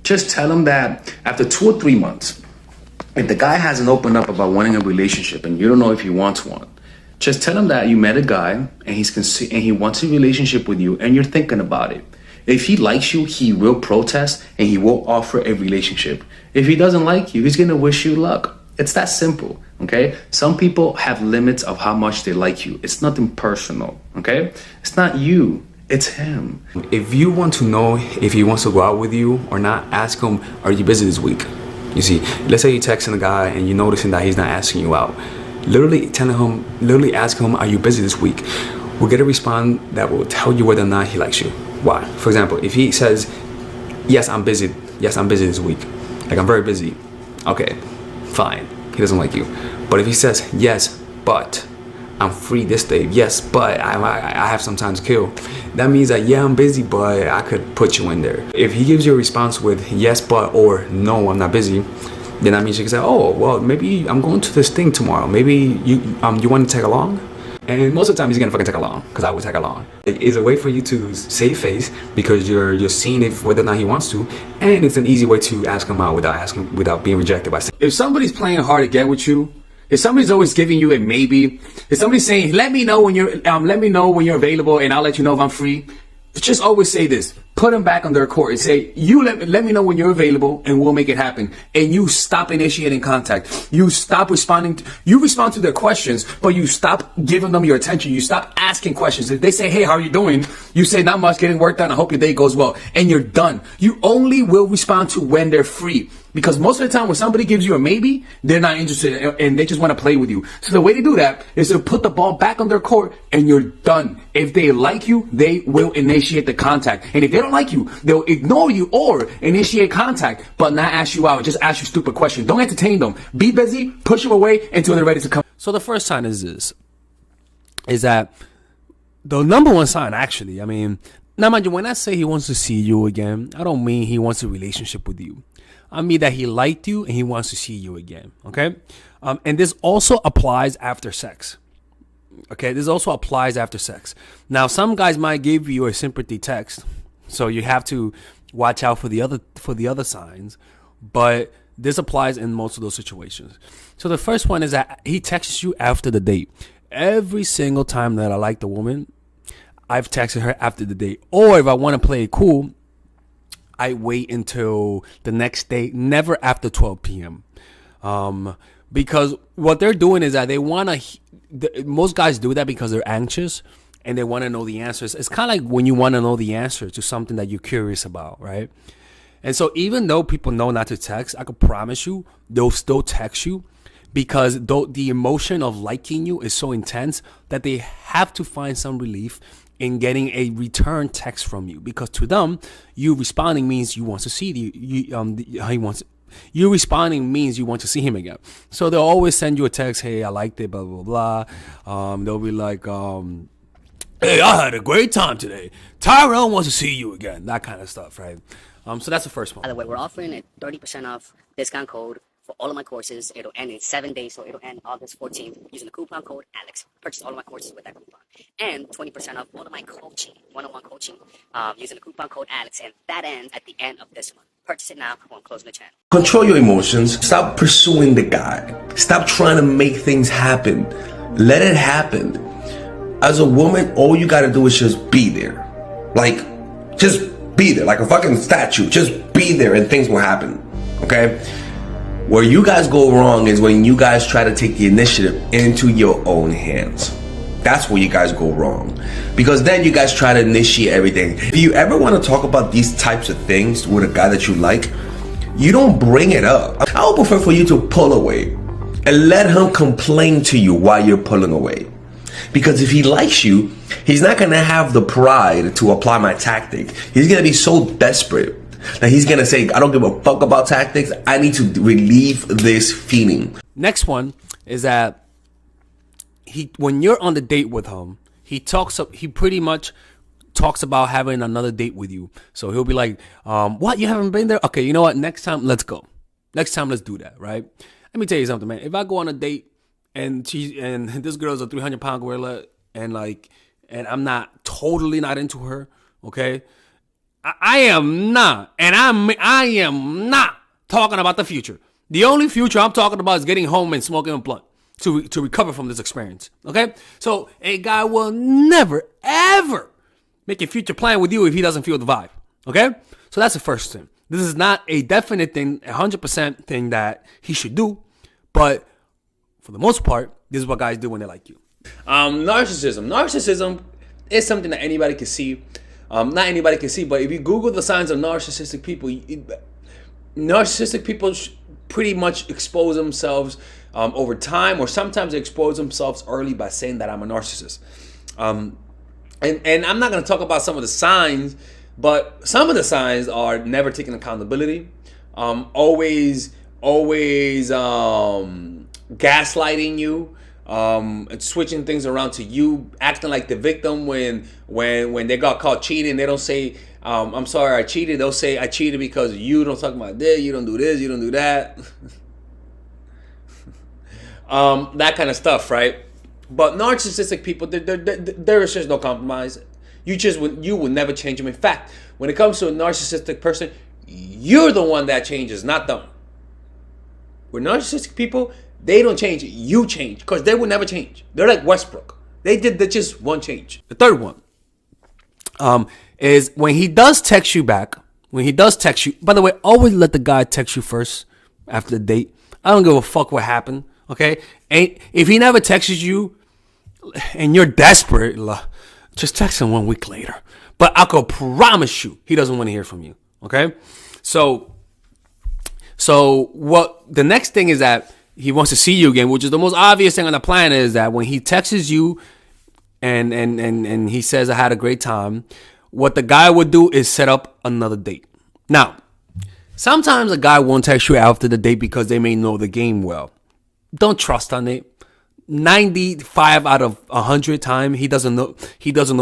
Just tell him that after 2 or 3 months, if the guy hasn't opened up about wanting a relationship and you don't know if he wants one, just tell him that you met a guy and he wants a relationship with you and you're thinking about it. If he likes you, he will protest and he will offer a relationship. If he doesn't like you, he's gonna wish you luck. It's that simple, okay? Some people have limits of how much they like you. It's nothing personal, okay? It's not you, it's him. If you want to know if he wants to go out with you or not, ask him, are you busy this week? You see, let's say you're texting a guy and you're noticing that he's not asking you out. Literally ask him, are you busy this week? We'll get a response that will tell you whether or not he likes you. Why? For example, if he says, yes, I'm busy this week. Like, I'm very busy. Okay, fine. He doesn't like you. But if he says, yes, but I'm free this day. Yes, but I have some time to kill. That means that, yeah, I'm busy, but I could put you in there. If he gives you a response with yes, but, or no, I'm not busy, then that means you can say, oh, well, maybe I'm going to this thing tomorrow. Maybe you want to tag along? And most of the time he's gonna fucking tag along, because I would tag along. It's a way for you to save face because you're seeing if whether or not he wants to, and it's an easy way to ask him out without being rejected by saying. If somebody's playing hard to get with you, if somebody's always giving you a maybe, if somebody's saying, let me know when you're available and I'll let you know if I'm free, just always say this. Put them back on their court and say, you let me know when you're available and we'll make it happen. And you stop initiating contact. You stop responding. You respond to their questions, but you stop giving them your attention. You stop asking questions. If they say, hey, how are you doing? You say, not much, getting work done. I hope your day goes well. And you're done. You only will respond to when they're free. Because most of the time when somebody gives you a maybe, they're not interested and they just want to play with you. So the way to do that is to put the ball back on their court and you're done. If they like you, they will initiate the contact. And if they don't like you, they'll ignore you or initiate contact, but not ask you out. Just ask you stupid questions. Don't entertain them. Be busy, push them away until they're ready to come. So the first sign is this, is that the number one sign, actually, I mean, now mind you, when I say he wants to see you again, I don't mean he wants a relationship with you. I mean that he liked you and he wants to see you again, okay? And this also applies after sex. Okay, this also applies after sex. Now, some guys might give you a sympathy text, so you have to watch out for the other signs, but this applies in most of those situations. So the first one is that he texts you after the date. Every single time that I like the woman, I've texted her after the date. Or if I want to play it cool, I wait until the next day, never after 12 p.m. Because what they're doing is that they want to, most guys do that because they're anxious and they want to know the answers. It's kind of like when you want to know the answer to something that you're curious about, right? And so even though people know not to text, I can promise you, they'll still text you because the emotion of liking you is so intense that they have to find some relief in getting a return text from you, because to them, you responding means you want to see you responding means you want to see him again. So they'll always send you a text, hey, I liked it, blah, blah, blah. They'll be like, hey, I had a great time today. Tyrell wants to see you again. That kind of stuff, right? So that's the first one. By the way, we're offering a 30% off discount code for all of my courses. It'll end in 7 days, so it'll end August 14th using the coupon code ALEX. Purchase all of my courses with that coupon. And 20% off all of my coaching, one-on-one coaching, using the coupon code ALEX. And that ends at the end of this month. Purchase it now or I'm closing the channel. Control your emotions. Stop pursuing the guy. Stop trying to make things happen. Let it happen. As a woman, all you gotta do is just be there. Like, just be there. Like a fucking statue. Just be there and things will happen. Okay? Where you guys go wrong is when you guys try to take the initiative into your own hands. That's where you guys go wrong. Because then you guys try to initiate everything. If you ever want to talk about these types of things with a guy that you like, you don't bring it up. I would prefer for you to pull away and let him complain to you while you're pulling away. Because if he likes you, he's not going to have the pride to apply my tactic. He's going to be so desperate that he's going to say, I don't give a fuck about tactics. I need to relieve this feeling. Next one is that when you're on the date with him, he pretty much talks about having another date with you. So he'll be like, what? You haven't been there? Okay, you know what? Next time, let's go. Next time, let's do that, right? Let me tell you something, man. If I go on a date and this girl's a 300-pound gorilla and I'm totally not into her, okay? I am not, and I am not talking about the future. The only future I'm talking about is getting home and smoking a blunt to recover from this experience. Okay, so a guy will never ever make a future plan with you if he doesn't feel the vibe. Okay, so that's the first thing. This is not a definite thing, 100% thing that he should do, but for the most part, this is what guys do when they like you. Narcissism is something that anybody can see. Not anybody can see, but if you Google the signs of narcissistic people, narcissistic people pretty much expose themselves over time, or sometimes they expose themselves early by saying that I'm a narcissist. And I'm not going to talk about some of the signs, but some of the signs are never taking accountability, always gaslighting you, switching things around to you, acting like the victim when they got caught cheating. They don't say I'm sorry I cheated. They'll say I cheated because you don't suck my dick, you don't do this, you don't do that. That kind of stuff, right? But narcissistic people, there is just no compromise. You will never change them. In fact, when it comes to a narcissistic person, you're the one that changes, not them. With narcissistic people, they don't change, you change, because they will never change. They're like Westbrook. They did just one change. The third one is when he does text you back. When he does text you, by the way, always let the guy text you first after the date. I don't give a fuck what happened, okay? And if he never texts you and you're desperate, just text him 1 week later. But I could promise you he doesn't want to hear from you, okay? So what the next thing is that he wants to see you again, which is the most obvious thing on the planet, is that when he texts you and he says I had a great time, what the guy would do is set up another date. Now, sometimes a guy won't text you after the date because they may know the game well. Don't trust on it. 95 out of 100 times he doesn't know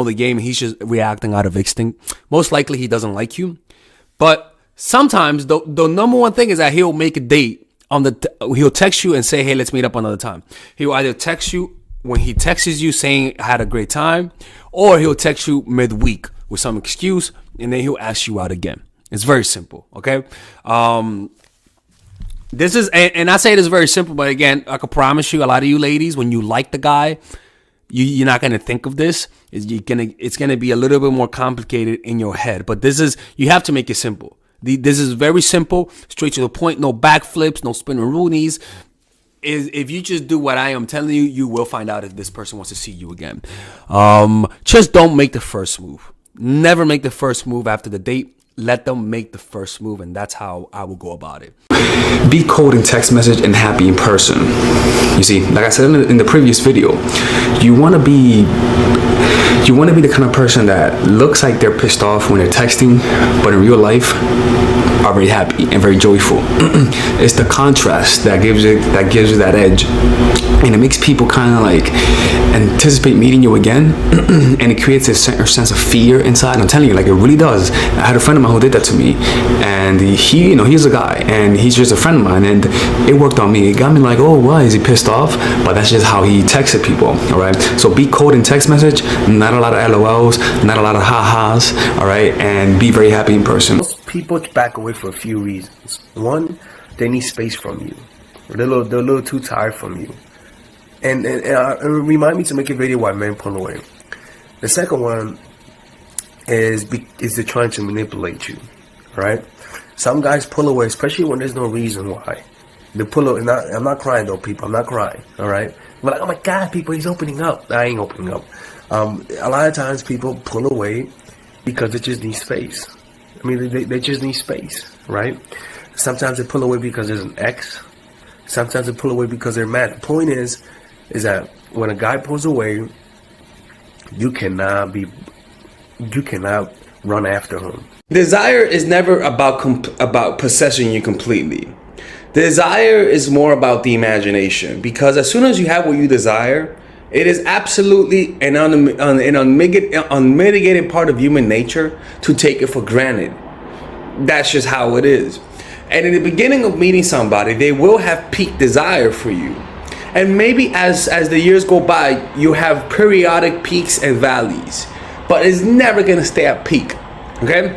the game. He's just reacting out of instinct. Most likely he doesn't like you. But sometimes the number one thing is that he'll make a date he'll text you and say, hey, let's meet up another time. He'll either text you when he texts you saying I had a great time, or he'll text you midweek with some excuse, and then he'll ask you out again. It's very simple, okay? This is, and I say it is very simple, but again, I can promise you, a lot of you ladies, when you like the guy, you're not gonna think of this. It's gonna be a little bit more complicated in your head. But you have to make it simple. This is very simple, straight to the point. No backflips, no spinning roonies. If you just do what I am telling you, you will find out if this person wants to see you again. Just don't make the first move. Never make the first move after the date. Let them make the first move, and that's how I will go about it. Be cold in text message and happy in person. You see, like I said in the previous video, you want to be the kind of person that looks like they're pissed off when they're texting, but in real life are very happy and very joyful. It's the contrast that gives you that edge, and it makes people kind of like anticipate meeting you again, and it creates a sense of fear inside. I'm telling you, like, it really does. I had a friend of mine who did that to me, and he's a guy, and he's just a friend of mine, and it worked on me. It got me like, oh, why is he pissed off? But that's just how he texted people. All right, so be cold in text message, not a lot of LOLs, not a lot of ha-has. All right, and be very happy in person. Most people back away for a few reasons. One, they need space from you. They're a little too tired from you. And remind me to make a video why men pull away. The second one is they're trying to manipulate you, right? Some guys pull away, especially when there's no reason why. They pull away. I'm not crying though, people. I'm not crying, all right? But like, oh my God, people, he's opening up. I ain't opening up. A lot of times people pull away because they just need space. I mean, they just need space, right? Sometimes they pull away because there's an ex. Sometimes they pull away because they're mad. The point is that when a guy pulls away, you cannot run after him. Desire is never about possessing you completely. Desire is more about the imagination, because as soon as you have what you desire, it is absolutely an unmitigated part of human nature to take it for granted. That's just how it is. And in the beginning of meeting somebody, they will have peak desire for you. And maybe as the years go by, you have periodic peaks and valleys. But it's never going to stay at peak. Okay?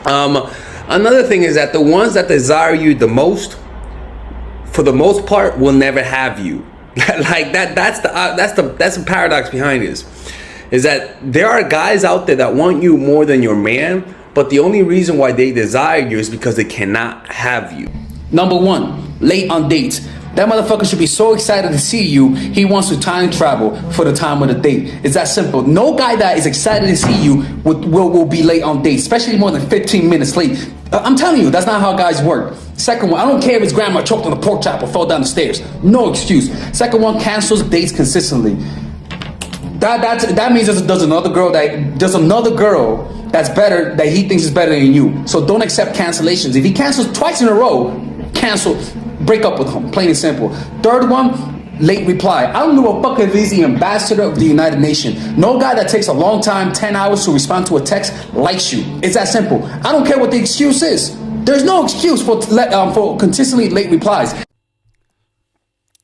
Another thing is that the ones that desire you the most, for the most part, will never have you. Like that's the paradox behind this, is that there are guys out there that want you more than your man, but the only reason why they desire you is because they cannot have you. Number one, late on dates. That motherfucker should be so excited to see you, he wants to time travel for the time of the date. It's that simple. No guy that is excited to see you will be late on dates, especially more than 15 minutes late. I'm telling you, that's not how guys work. Second one, I don't care if his grandma choked on the pork chop or fell down the stairs. No excuse. Second one, cancels dates consistently. That means there's another girl that's better, that he thinks is better than you. So don't accept cancellations. If he cancels twice in a row, cancel. Break up with him, plain and simple. Third one, late reply. I don't give a fuck if he's the ambassador of the United Nations. No guy that takes a long time, 10 hours to respond to a text, likes you. It's that simple. I don't care what the excuse is. There's no excuse for consistently late replies.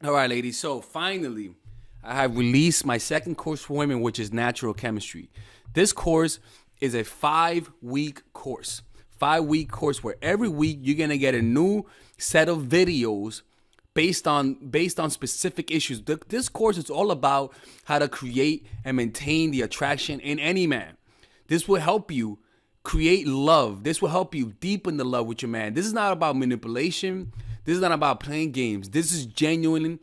All right, ladies. So finally, I have released my second course for women, which is natural chemistry. This course is a 5-week course. 5-week course where every week you're gonna get a new set of videos based on specific issues. This course is all about how to create and maintain the attraction in any man. This will help you create love. This will help you deepen the love with your man. This is not about manipulation. This is not about playing games. This is genuine,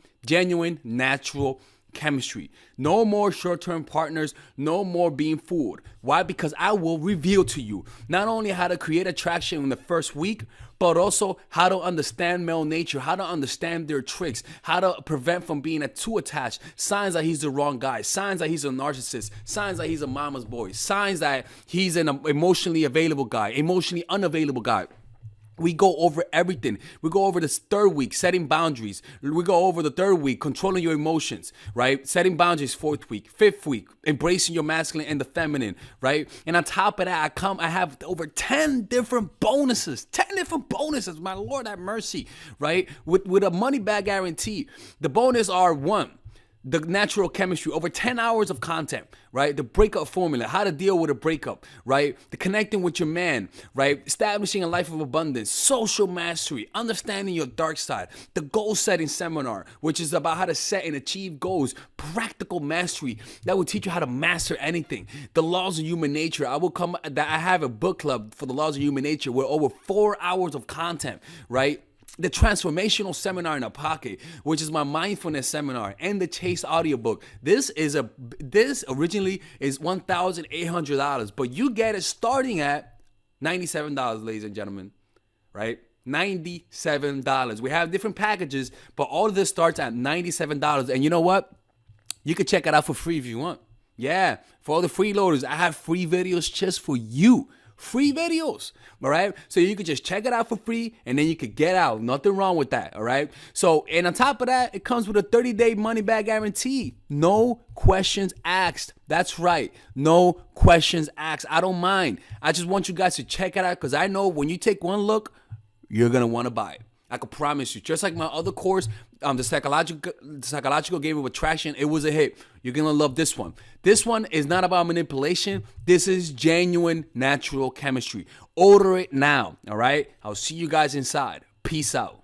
natural chemistry. No more short-term partners, no more being fooled. Why? Because I will reveal to you not only how to create attraction in the first week, but also how to understand male nature, how to understand their tricks, how to prevent from being too attached, signs that he's the wrong guy, signs that he's a narcissist, signs that he's a mama's boy, signs that he's an emotionally available guy, emotionally unavailable guy. We go over everything. We go over this third week, setting boundaries. We go over the third week, controlling your emotions, right? Setting boundaries, fourth week. Fifth week, embracing your masculine and the feminine, right? And on top of that, I have over 10 different bonuses. 10 different bonuses, my Lord have mercy, right? With a money back guarantee. The bonus are: 1, the natural chemistry, over 10 hours of content, right? The breakup formula, how to deal with a breakup, right? The connecting with your man, right? Establishing a life of abundance, social mastery, understanding your dark side, the goal setting seminar, which is about how to set and achieve goals, practical mastery that will teach you how to master anything, the laws of human nature. I have a book club for the laws of human nature with over 4 hours of content, right? The transformational seminar in a pocket, which is my mindfulness seminar, and the Chase audiobook. This originally is $1,800, but you get it starting at $97, ladies and gentlemen, right? $97. We have different packages, but all of this starts at $97. And you know what? You can check it out for free if you want. Yeah, for all the freeloaders, I have free videos just for you. Free videos, all right? So you could just check it out for free, and then you could get out. Nothing wrong with that, all right? So, and on top of that, it comes with a 30-day money-back guarantee. No questions asked. That's right. No questions asked. I don't mind. I just want you guys to check it out, because I know when you take one look, you're going to want to buy it. I can promise you. Just like my other course, the psychological game of attraction, it was a hit. You're going to love this one. This one is not about manipulation. This is genuine natural chemistry. Order it now, all right? I'll see you guys inside. Peace out.